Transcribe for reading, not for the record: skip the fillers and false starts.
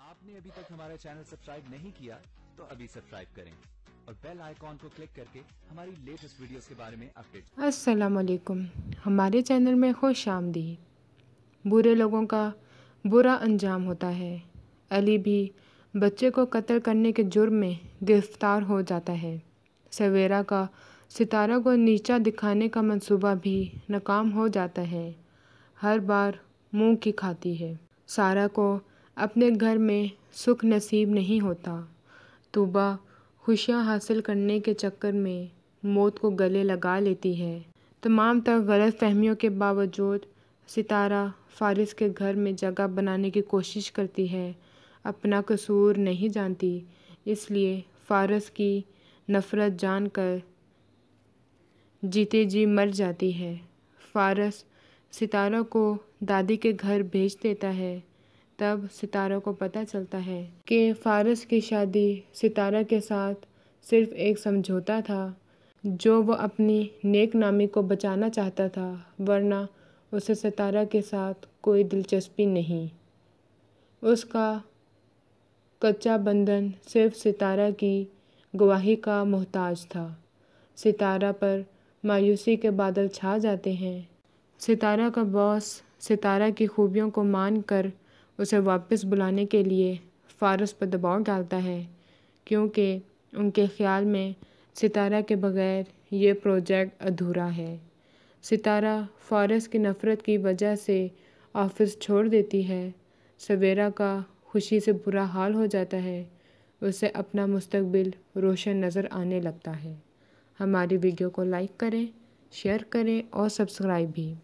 आपने अभी तक हमारा चैनल सब्सक्राइब नहीं किया तो अभी सब्सक्राइब करें और बेल आइकॉन को क्लिक करके हमारी लेटेस्ट वीडियोस के बारे में अपडेट। अस्सलाम वालेकुम, हमारे चैनल में खुश आमदीद। बुरे लोगों का बुरा अंजाम होता है। अली भी बच्चे को कत्ल करने के जुर्म में गिरफ्तार हो जाता है। सवेरा का सितारा को नीचा दिखाने का मंसूबा भी नाकाम हो जाता है। हर बार मुंह की खाती है। सारा को अपने घर में सुख नसीब नहीं होता। तूबा खुशियाँ हासिल करने के चक्कर में मौत को गले लगा लेती है। तमाम तर गलत फहमियों के बावजूद सितारा फारिस के घर में जगह बनाने की कोशिश करती है। अपना कसूर नहीं जानती, इसलिए फारिस की नफ़रत जानकर जीते जी मर जाती है। फारिस सितारा को दादी के घर भेज देता है। तब सितारा को पता चलता है कि फारिस की शादी सितारा के साथ सिर्फ एक समझौता था, जो वो अपनी नेक नामी को बचाना चाहता था, वरना उसे सितारा के साथ कोई दिलचस्पी नहीं। उसका कच्चा बंधन सिर्फ सितारा की गवाही का मोहताज था। सितारा पर मायूसी के बादल छा जाते हैं। सितारा का बॉस सितारा की खूबियों को मान कर उसे वापस बुलाने के लिए फारिस पर दबाव डालता है, क्योंकि उनके ख़्याल में सितारा के बगैर ये प्रोजेक्ट अधूरा है। सितारा फारिस की नफ़रत की वजह से ऑफिस छोड़ देती है। सवेरा का खुशी से बुरा हाल हो जाता है। उसे अपना मुस्तकबिल रोशन नज़र आने लगता है। हमारी वीडियो को लाइक करें, शेयर करें और सब्सक्राइब भी।